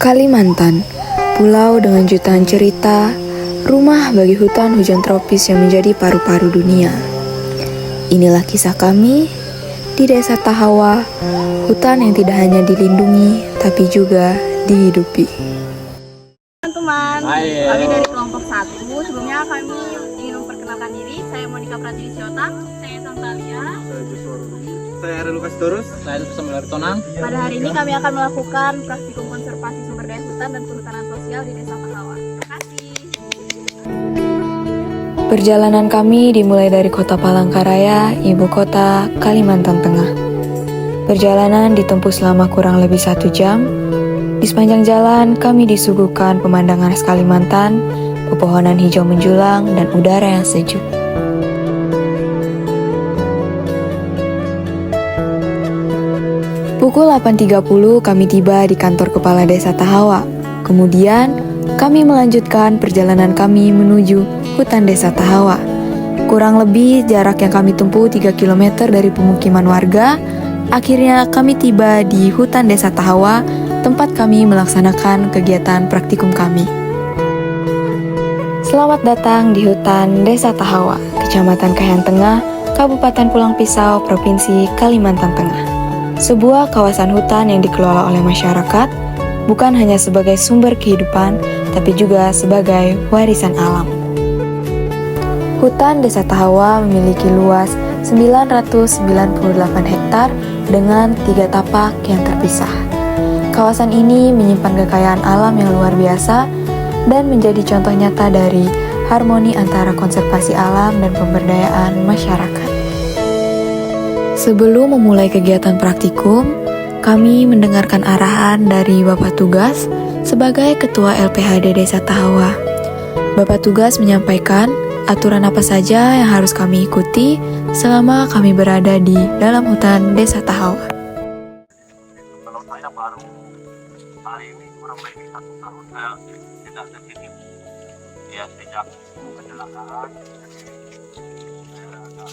Kalimantan, pulau dengan jutaan cerita, rumah bagi hutan hujan tropis yang menjadi paru-paru dunia. Inilah kisah kami di Desa Tahawa, hutan yang tidak hanya dilindungi, tapi juga dihidupi. Teman-teman, kami dari kelompok 1. Sebelumnya kami ingin memperkenalkan diri. Saya Monica Pratiwi Siota. Saya Santalia. Saya Lukas Torus. Saya Samuel Tonang. Pada hari ini kami akan melakukan praktikum konservasi sumber daya hutan dan perhutanan sosial di Desa Tahawa. Terima kasih. Perjalanan kami dimulai dari kota Palangkaraya, ibu kota Kalimantan Tengah. Perjalanan ditempuh selama kurang lebih 1 jam. Di sepanjang jalan kami disuguhkan pemandangan khas Kalimantan, pepohonan hijau menjulang, dan udara yang sejuk. Pukul 8.30 kami tiba di kantor kepala desa Tahawa. Kemudian kami melanjutkan perjalanan kami menuju hutan desa Tahawa. Kurang lebih jarak yang kami tempuh 3 km dari pemukiman warga. Akhirnya kami tiba di hutan desa Tahawa, tempat kami melaksanakan kegiatan praktikum kami. Selamat datang di hutan desa Tahawa, Kecamatan Kayan Tengah, Kabupaten Pulang Pisau, Provinsi Kalimantan Tengah. Sebuah kawasan hutan yang dikelola oleh masyarakat, bukan hanya sebagai sumber kehidupan, tapi juga sebagai warisan alam. Hutan desa Tahawa memiliki luas 998 hektar dengan 3 tapak yang terpisah. Kawasan ini menyimpan kekayaan alam yang luar biasa dan menjadi contoh nyata dari harmoni antara konservasi alam dan pemberdayaan masyarakat. Sebelum memulai kegiatan praktikum, kami mendengarkan arahan dari Bapak Tugas sebagai Ketua LPHD Desa Tahawa. Bapak Tugas menyampaikan aturan apa saja yang harus kami ikuti selama kami berada di dalam hutan Desa Tahawa. Kalau saya baru hari ini kurang lebih 1 tahun saya tidak ke sini. Ya sejak kecelakaan, saya agak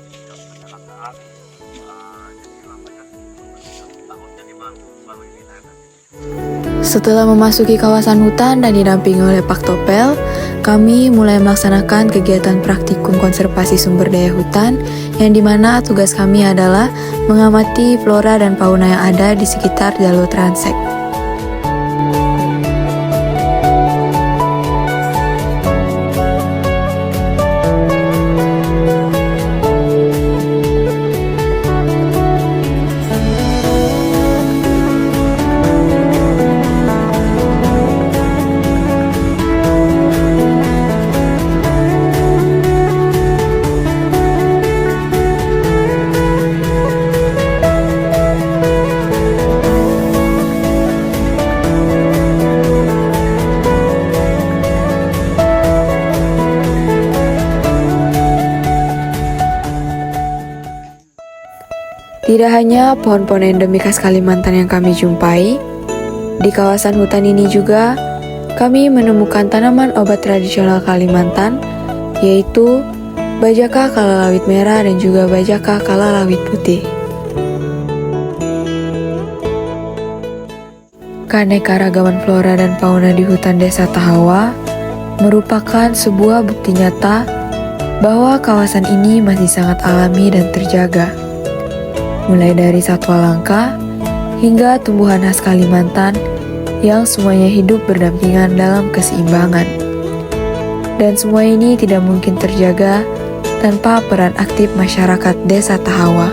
sejak kecelakaan, jadi lamanya 1 tahun, jadi baru ini saya ke sini. Setelah memasuki kawasan hutan dan didampingi oleh Pak Topel, kami mulai melaksanakan kegiatan praktikum konservasi sumber daya hutan, yang dimana tugas kami adalah mengamati flora dan fauna yang ada di sekitar jalur transek. Tidak hanya pohon-pohon endemik khas Kalimantan yang kami jumpai, di kawasan hutan ini juga kami menemukan tanaman obat tradisional Kalimantan, yaitu bajaka kalalawit merah dan juga bajaka kalalawit putih. Keanekaragaman flora dan fauna di hutan desa Tahawa merupakan sebuah bukti nyata bahwa kawasan ini masih sangat alami dan terjaga. Mulai dari satwa langka hingga tumbuhan khas Kalimantan yang semuanya hidup berdampingan dalam keseimbangan. Dan semua ini tidak mungkin terjaga tanpa peran aktif masyarakat desa Tahawa.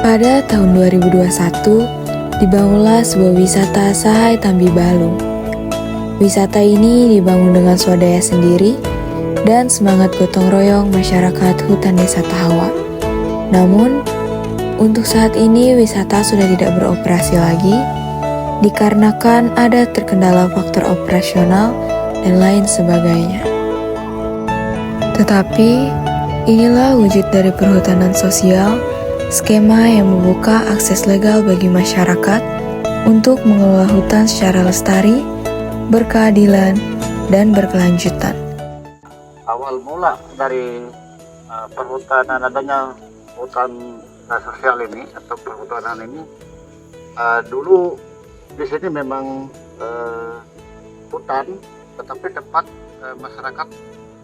Pada tahun 2021, dibangunlah sebuah wisata Sahai Tambi Balung. Wisata ini dibangun dengan swadaya sendiri dan semangat gotong royong masyarakat hutan desa Tahawa. Namun, untuk saat ini wisata sudah tidak beroperasi lagi, dikarenakan ada terkendala faktor operasional dan lain sebagainya. Tetapi, inilah wujud dari perhutanan sosial, skema yang membuka akses legal bagi masyarakat untuk mengelola hutan secara lestari, berkeadilan, dan berkelanjutan. Awal mula dari perhutanan, adanya hutan sosial ini atau perhutanan ini, dulu di sini memang hutan, tetapi tempat masyarakat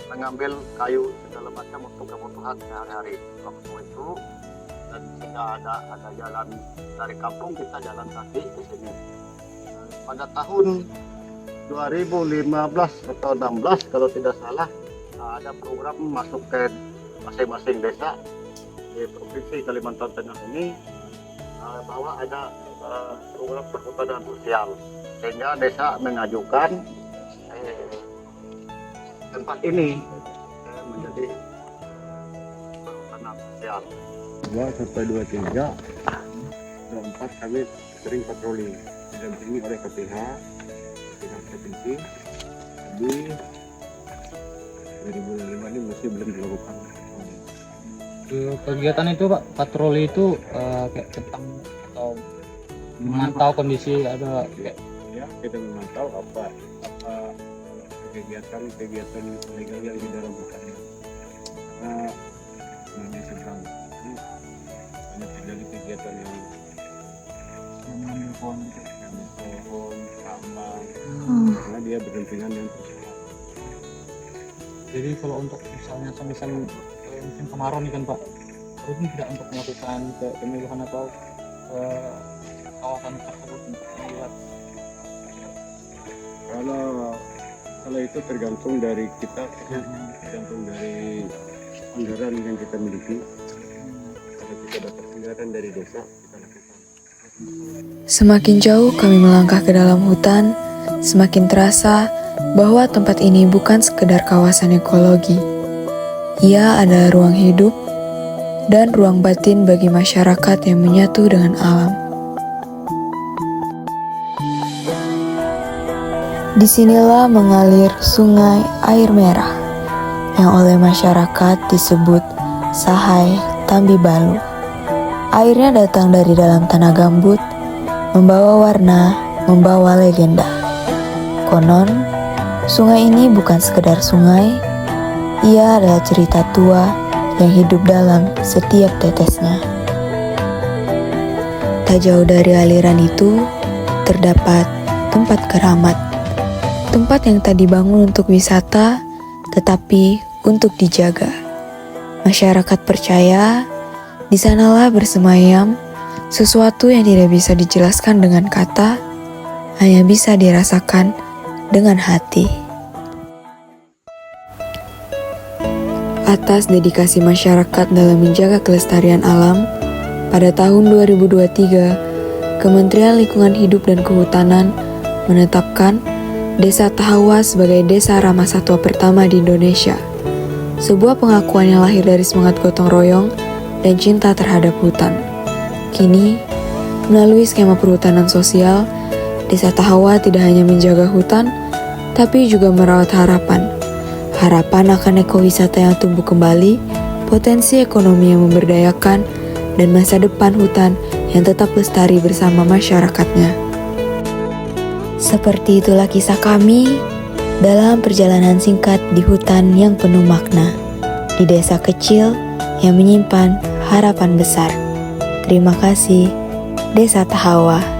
mengambil kayu segala macam untuk kebutuhan sehari-hari waktu itu, dan sehingga ada jalan dari kampung kita jalan kaki ke sini. Pada tahun 2015 atau 16 kalau tidak salah, ada program masuk ke masing-masing desa di provinsi Kalimantan Tengah ini, bahwa ada program perhutanan sosial, sehingga desa mengajukan tempat ini menjadi perhutanan sosial. 2 sampai 23, 24 kami sering patroli didampingi oleh KPH provinsi. Tapi 2005 ini masih belum dilakukan. Kegiatan itu Pak, patroli itu kayak tentang atau memantau kondisi ada kayak Ya, kita memantau apa kegiatan ilegal yang di dalam hutan. Karena di seberang ini banyak terjadi kegiatan yang mengambil pohon, tambang, karena dia berdampingan dengan personal. Jadi kalau untuk misalnya semisal musim kemarau nih kan Pak, harus tidak untuk melakukan pemilihan atau kawasan tersebut untuk melihat. Kalau itu tergantung dari kita, tergantung dari anggaran yang kita miliki. Kalau kita dapat anggaran dari desa, kita lakukan. Semakin jauh kami melangkah ke dalam hutan, semakin terasa bahwa tempat ini bukan sekedar kawasan ekologi. Ia adalah ruang hidup dan ruang batin bagi masyarakat yang menyatu dengan alam. Disinilah mengalir sungai air merah yang oleh masyarakat disebut Sahai Tambi Balu. Airnya datang dari dalam tanah gambut, membawa warna, membawa legenda. Konon, sungai ini bukan sekedar sungai, ia adalah cerita tua yang hidup dalam setiap tetesnya. Tak jauh dari aliran itu, terdapat tempat keramat. Tempat yang tak dibangun untuk wisata, tetapi untuk dijaga. Masyarakat percaya, di sanalah bersemayam sesuatu yang tidak bisa dijelaskan dengan kata, hanya bisa dirasakan dengan hati. Atas dedikasi masyarakat dalam menjaga kelestarian alam, pada tahun 2023, Kementerian Lingkungan Hidup dan Kehutanan menetapkan Desa Tahawa sebagai desa ramah satwa pertama di Indonesia. Sebuah pengakuan yang lahir dari semangat gotong royong dan cinta terhadap hutan. Kini, melalui skema perhutanan sosial, Desa Tahawa tidak hanya menjaga hutan, tapi juga merawat harapan. Harapan akan ekowisata yang tumbuh kembali, potensi ekonomi yang memberdayakan, dan masa depan hutan yang tetap lestari bersama masyarakatnya. Seperti itulah kisah kami dalam perjalanan singkat di hutan yang penuh makna, di desa kecil yang menyimpan harapan besar. Terima kasih, Desa Tahawa.